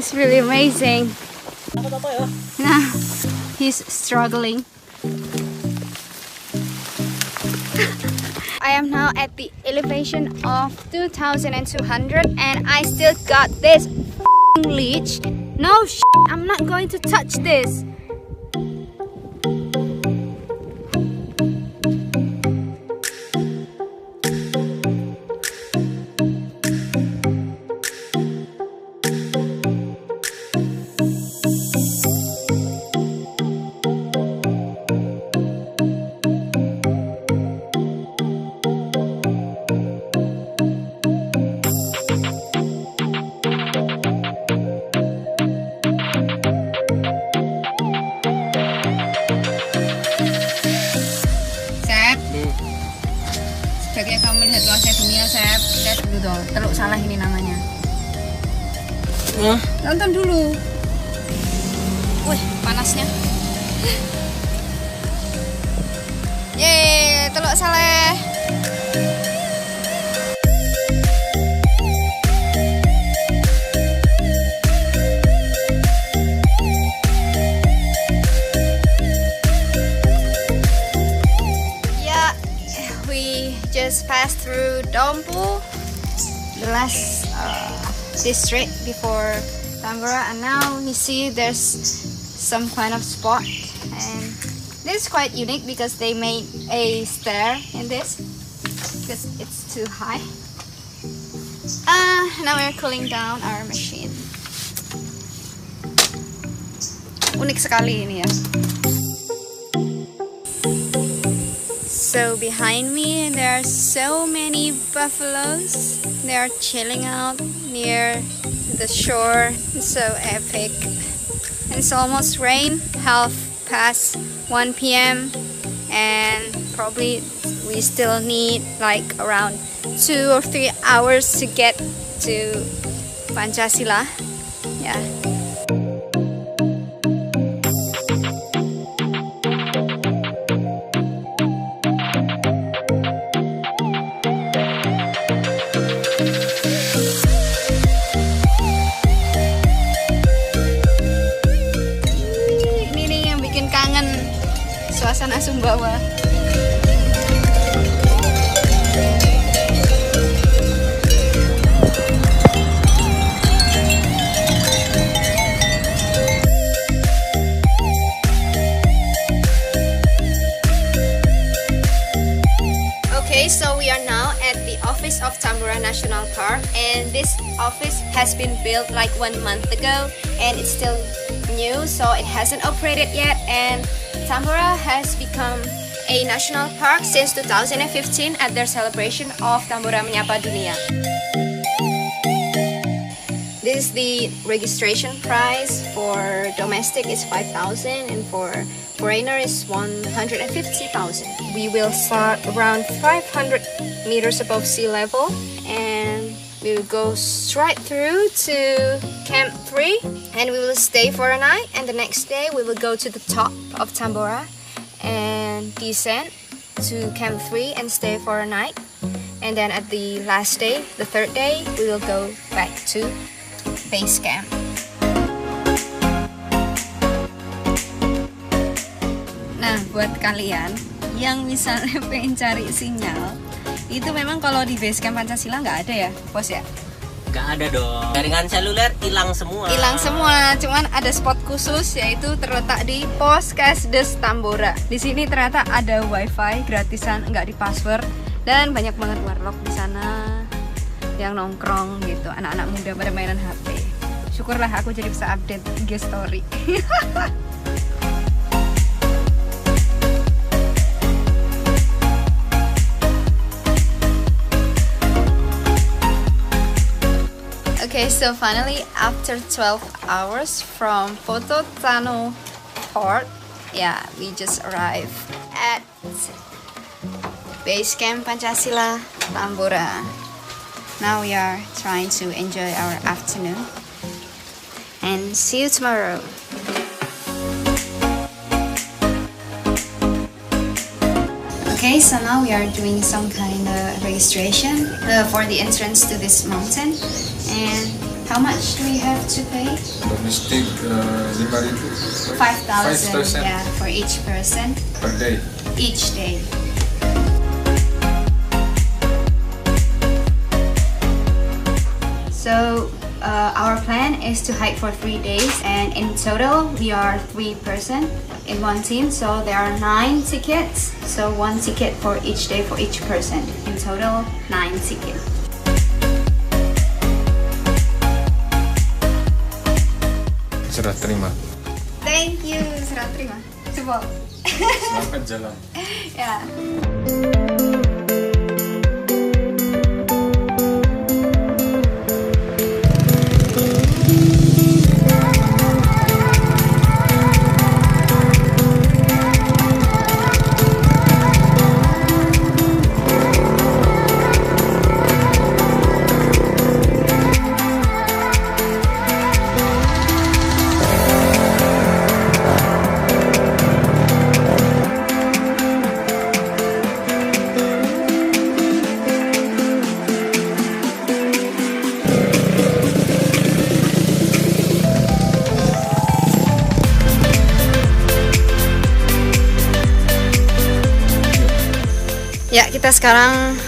It's really amazing. Nah, he's struggling. I am now at the elevation of 2,200 and I still got this leech. No shit, I'm not going to touch this. Sebagai kamu melihat luasnya dunia, Sep, lihat dulu dong, Teluk Salah ini namanya. Tonton dulu. Wih, panasnya. Yeay, Teluk Salah. Just passed through Dompu, the last district before Tambora, and now you see there's some kind of spot, and this is quite unique because they made a stair in this because it's too high. Now we're cooling down our machine. Unik sekali ini ya. So behind me there are so many buffaloes. They are chilling out near the shore. It's so epic. And it's almost rain, 1 p.m. and probably we still need like around 2 or 3 hours to get to Pancasila. Yeah. Suasana Sumbawa. Okay, so we are now at the office of Tambora National Park, and this office has been built like 1 month ago and it's still new, so it hasn't operated yet, and Tambora has become a national park since 2015 at their celebration of Tambora Menyapa Dunia. This is the registration price. For domestic is 5,000 and for foreigner is 150,000. We will start around 500 meters above sea level and we will go straight through to Camp 3 and we will stay for a night, and the next day we will go to the top of Tambora and descend to Camp 3 and stay for a night, and then at the last day, the third day, we will go back to base camp. Nah, buat kalian yang misalnya pengen cari sinyal, itu memang kalau di base camp Pancasila nggak ada ya, bos ya? Nggak ada dong. Jaringan seluler hilang semua. Hilang semua. Cuman ada spot khusus yaitu terletak di Poskesdes Tambora. Di sini ternyata ada wifi gratisan, nggak di password, dan banyak banget warlock di sana yang nongkrong gitu. Anak-anak muda pada mainan HP. Syukurlah aku jadi bisa update IG story. Okay, so finally after 12 hours from Pototano Port, yeah, we just arrived at base camp Pancasila Tambora. Now we are trying to enjoy our afternoon and see you tomorrow. Okay, so now we are doing some kind of registration for the entrance to this mountain, and How much do we have to pay? Domestic 5.000. 5,000. Yeah, for each person. Per day. Each day. So our plan is to hike for 3 days, and in total we are 3 person in one team. So there are 9 tickets. So 1 ticket for each day for each person. In total 9 tickets. Serah terima. Thank you, serah terima. Coba. Selamat jalan. Ya. Ya, kita sekarang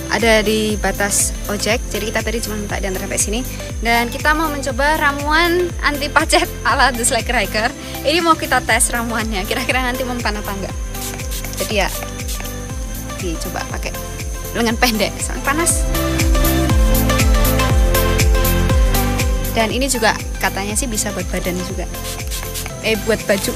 ada di batas ojek. Jadi kita tadi cuma minta diantar sampai sini. Dan kita mau mencoba ramuan anti pacet ala The Slacker Hiker. Ini mau kita tes ramuannya. Kira-kira nanti mempan apa enggak. Jadi ya, dicoba pakai lengan pendek. Sangat panas. Dan ini juga katanya sih bisa buat badan juga. Buat baju.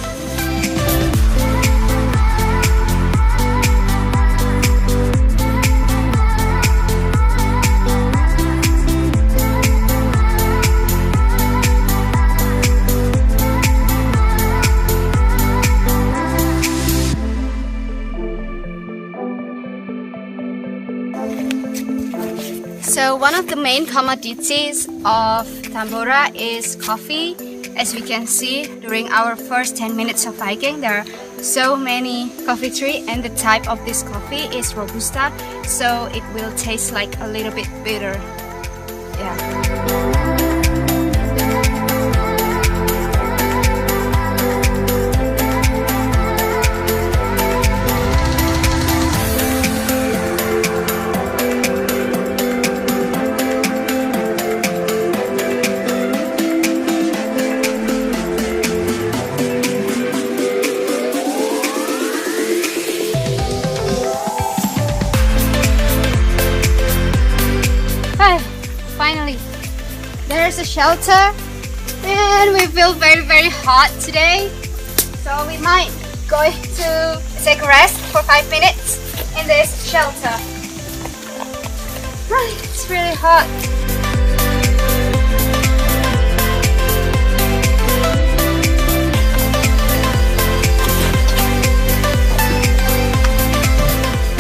So one of the main commodities of Tambora is coffee. As we can see, during our first 10 minutes of hiking, there are so many coffee trees, and the type of this coffee is Robusta, so it will taste like a little bit bitter. Yeah. Finally, there's a shelter, and we feel very hot today, so we might go to take a rest for 5 minutes in this shelter. It's really hot.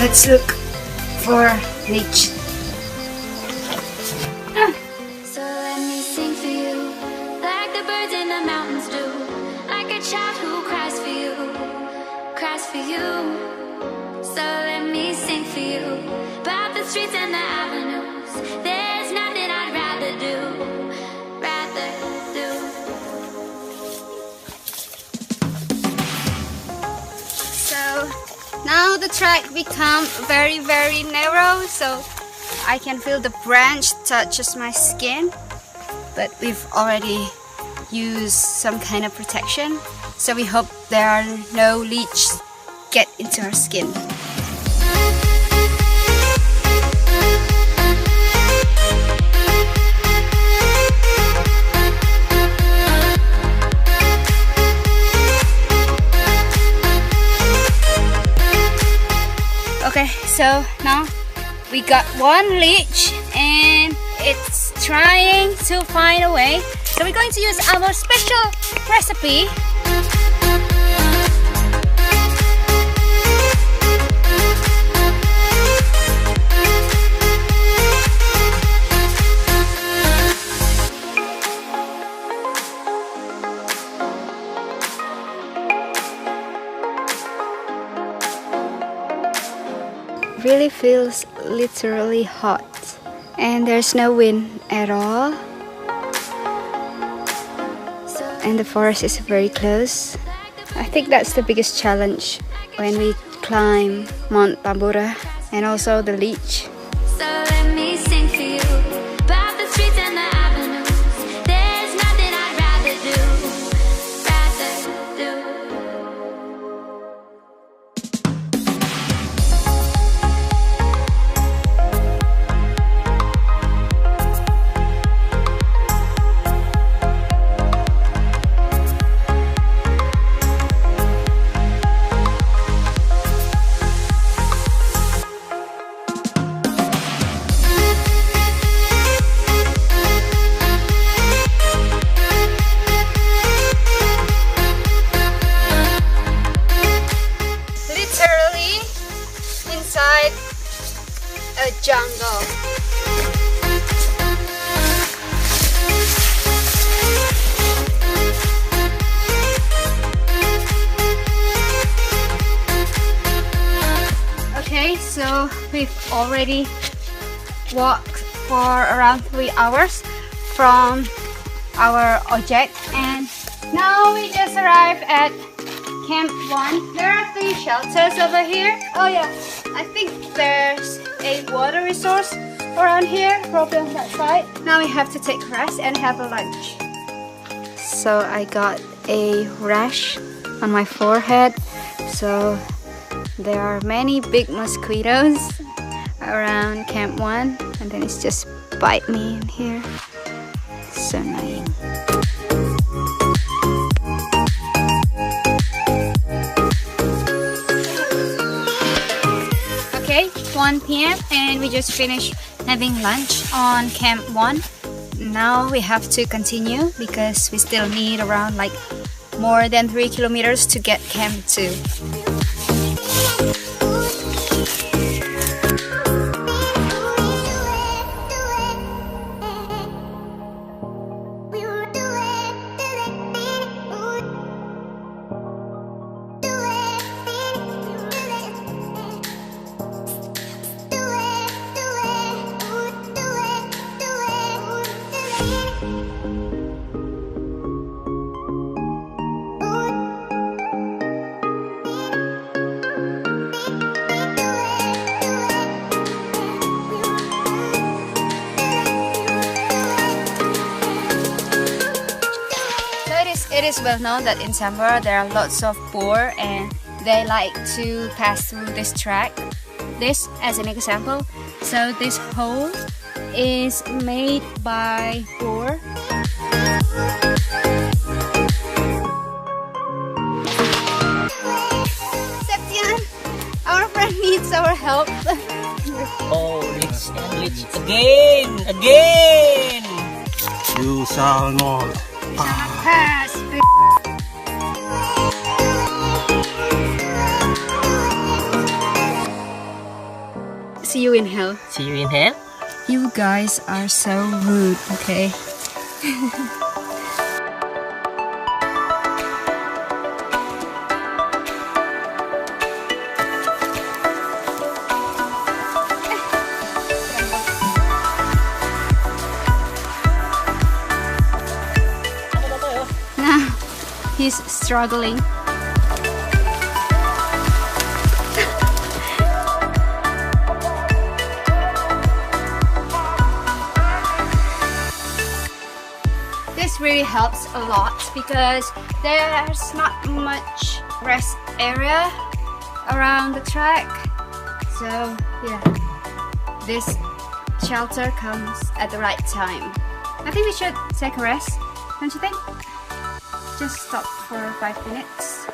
Let's look for leech. So let me sing for you about the streets and the avenues. There's nothing I'd rather do. So now the track become very narrow, so I can feel the branch touches my skin, but we've already used some kind of protection, so we hope there are no leeches get into our skin. Okay, so now we got one leech and it's trying to find a way. So we're going to use our special recipe. Really feels literally hot, and there's no wind at all. and the forest is very close. I think that's the biggest challenge when we climb Mount Tambora and also the leech. So let me sing for you about the streets and the avenues. There's nothing I'd rather do. Literally inside a jungle. Okay, so we've already walked for around 3 hours from our object, and now we just arrived at Camp 1. There are 3 shelters over here. Oh yeah, I think there's a water resource around here, probably on that side. Now we have to take a rest and have a lunch. So I got a rash on my forehead. So there are many big mosquitoes around Camp 1, and then it's just bite me in here. So annoying. Okay, 1 p.m. and we just finished having lunch on Camp 1. Now we have to continue because we still need around like more than 3 kilometers to get Camp 2. It is well known that in Tambora there are lots of boar and they like to pass through this track. This as an example. So this hole is made by boar. Septian, our friend needs our help. Oh, leech again. You shall not Pass. See you in hell. See you in hell. You guys are so rude, okay? He's struggling. This really helps a lot because there's not much rest area around the track. So yeah, this shelter comes at the right time. I think we should take a rest, don't you think? Just stop for 5 minutes.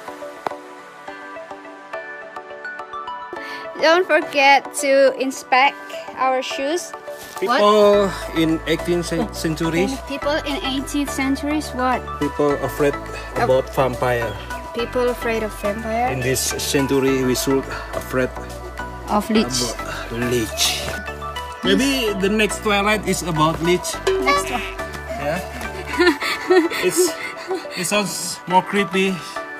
Don't forget to inspect our shoes. people in 18th century. People in 18th centuries, what? People afraid about vampire. People afraid of vampire? In this century, we should afraid Of leech. about leech. Maybe the next Twilight is about leech. Next one. Yeah. It sounds more creepy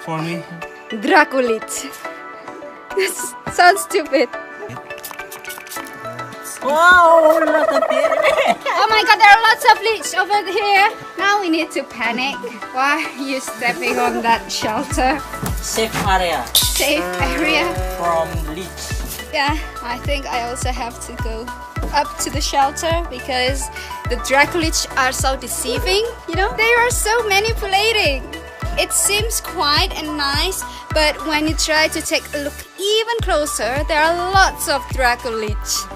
for me. Draculit. Sounds stupid. Wow, look at it. Oh my god, there are lots of leech over here. Now we need to panic. Why are you stepping on that shelter? Safe area Safe area. from leech. Yeah, I think I also have to go up to the shelter because the Dracolich are so deceiving. You know, they are so manipulating. It seems quiet and nice, but when you try to take a look even closer, there are lots of Dracolich.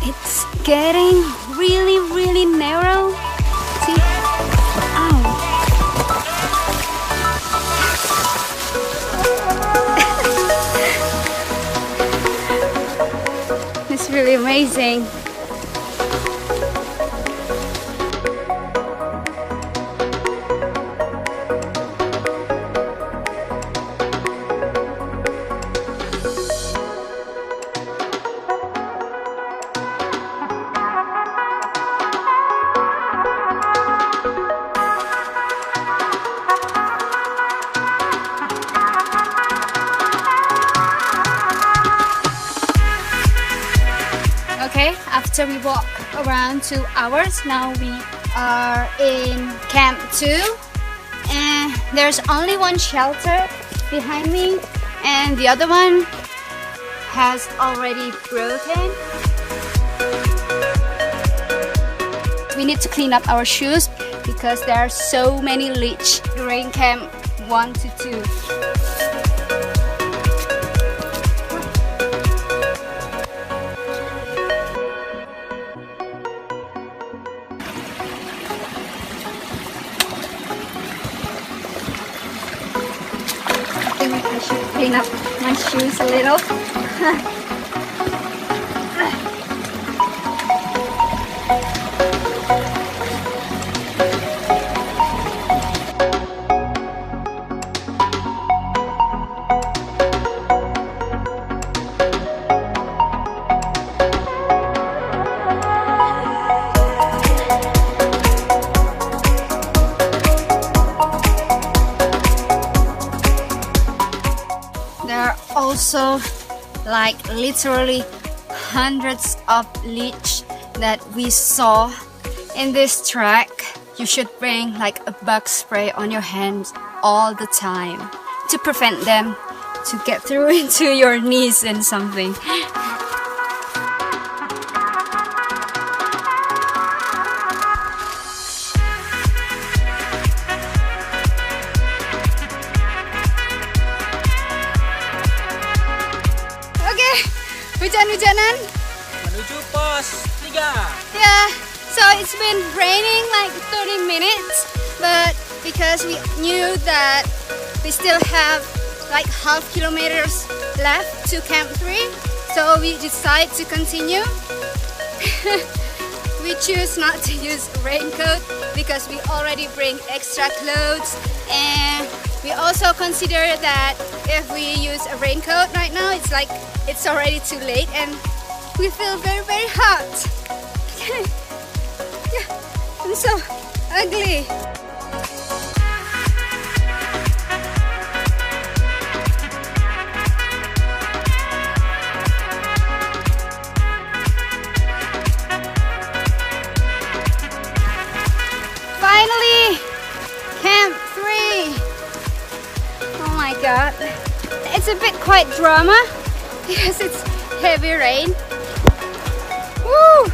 It's getting really narrow. See? Ow. It's really amazing. Okay, after we walk around 2 hours, now we are in camp 2, and there's only one shelter behind me, and the other one has already broken. We need to clean up our shoes because there are so many leech during camp 1 to 2. I think I should clean up my shoes a little. There are also like literally hundreds of leech that we saw in this track. You should bring like a bug spray on your hands all the time to prevent them to get through into your knees and something. Hujan-hujanan. Menuju pos 3. Yeah, so it's been raining like 30 minutes, but because we knew that we still have like half kilometers left to camp 3, so we decided to continue. We choose not to use raincoat because we already bring extra clothes, and we also consider that if we use a raincoat right now, it's already too late and we feel very hot. Yeah, I'm so ugly. Finally, camp 3. Oh my god. It's a bit quite drama because it's heavy rain. Woo!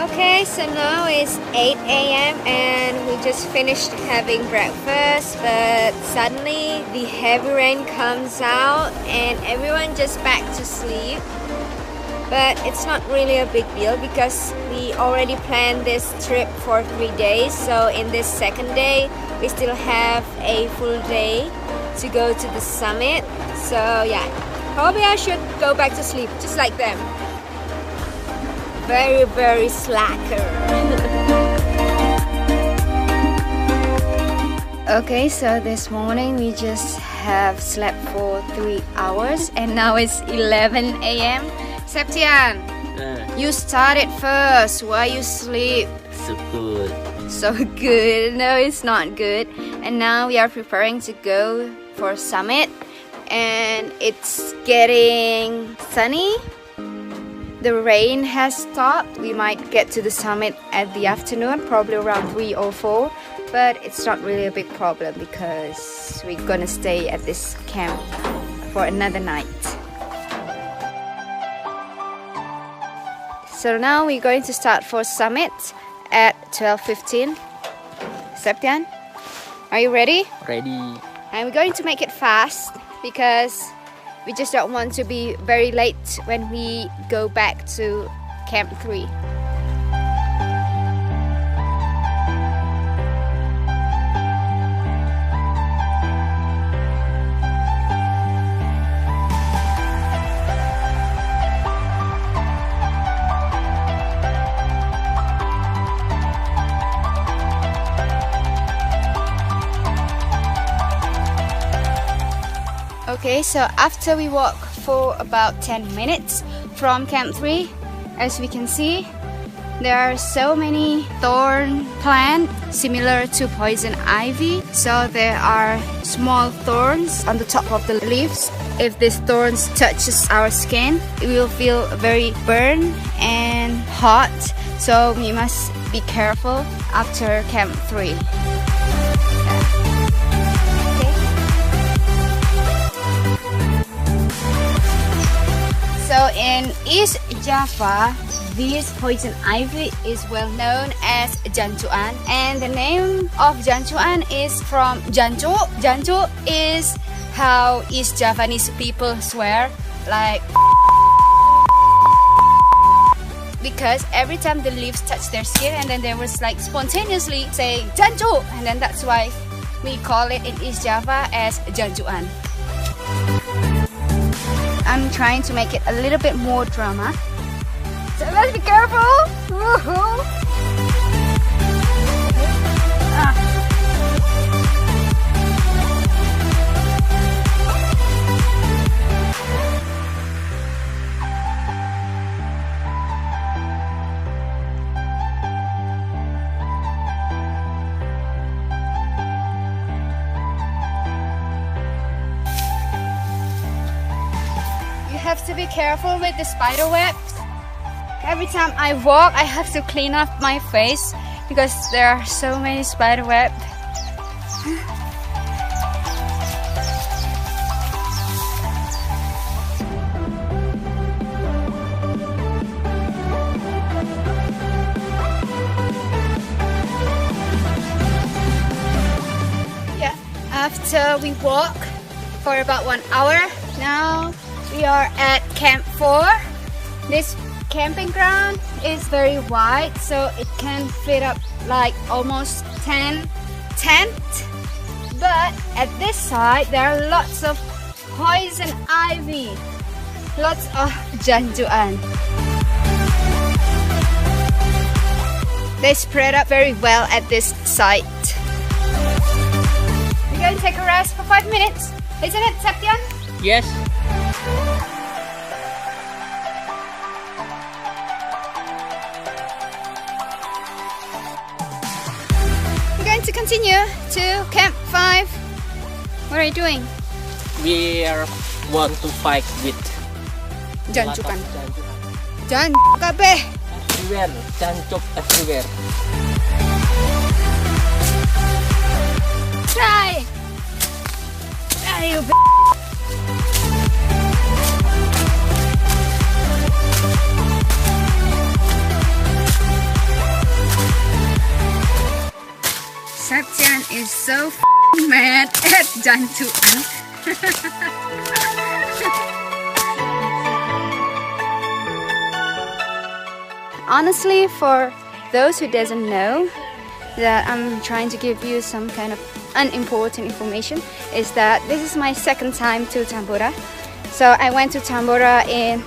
Okay, so now it's 8 a.m. and we just finished having breakfast, but suddenly the heavy rain comes out and everyone just back to sleep. But it's not really a big deal because we already planned this trip for 3 days, so in this second day we still have a full day to go to the summit. So yeah, probably I should go back to sleep just like them. Very, very slacker. Okay, so this morning we just have slept for 3 hours and now it's 11 a.m. Septian, you started first. Why you sleep? So good. So good. No, it's not good. And now we are preparing to go for summit and it's getting sunny. The rain has stopped. We might get to the summit at the afternoon, probably around 3 or 4. But it's not really a big problem because we're gonna stay at this camp for another night. So now we're going to start for summit at 12:15. Septian, are you ready? Ready. And we're going to make it fast because we just don't want to be very late when we go back to Camp 3. Okay, so after we walk for about 10 minutes from Camp 3, as we can see, there are so many thorn plants similar to poison ivy. So there are small thorns on the top of the leaves. If these thorns touches our skin, we will feel very burned and hot. So we must be careful after Camp 3. So in East Java, this poison ivy is well known as jancuan, and the name of jancuan is from jancu. Jancu is how East Javanese people swear, like, because every time the leaves touch their skin and then they was like spontaneously say jancu, and then that's why we call it in East Java as jancuan. I'm trying to make it a little bit more drama. So let's be careful. Woohoo! Have to be careful with the spider webs. Every time I walk, I have to clean up my face because there are so many spider webs. Yeah, after we walk for about 1 hour, now we are at Camp 4. This camping ground is very wide, so it can fit up like almost 10 tents. But at this side, there are lots of poison ivy, lots of jancuan. They spread up very well at this site. We're going to take a rest for 5 minutes, isn't it, Septian? Yes. To continue to Camp 5. What are you doing? We want to fight with Jancukan. Jancukan. Jancu kabeh. Everywhere. Jancuk everywhere. Try. Ayo. Septian is so mad at jancuan. Honestly, for those who doesn't know, that I'm trying to give you some kind of unimportant information is that this is my second time to Tambora. So I went to Tambora in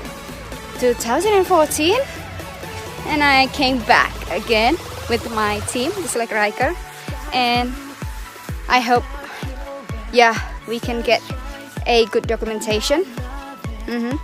2014 and I came back again with my team, just like Riker, and I hope, yeah, we can get a good documentation. Okay.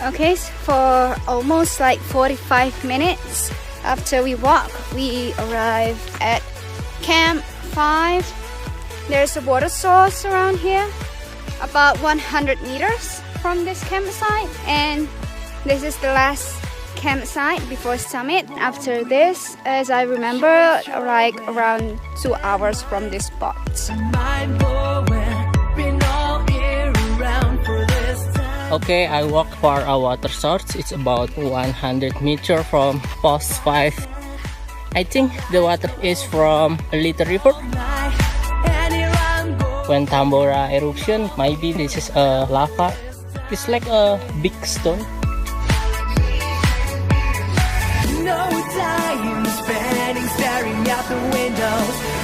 Okay, so for almost like 45 minutes after we walk, we arrive at Camp 5. There's a water source around here, about 100 meters from this campsite, and this is the last campsite before summit. After this, as I remember, like around 2 hours from this spot. Okay, I walk for a water source. It's about 100 meters from post 5. I think the water is from a little river. When Tambora eruption, maybe this is a lava. It's like a big stone. No time spending staring out the windows.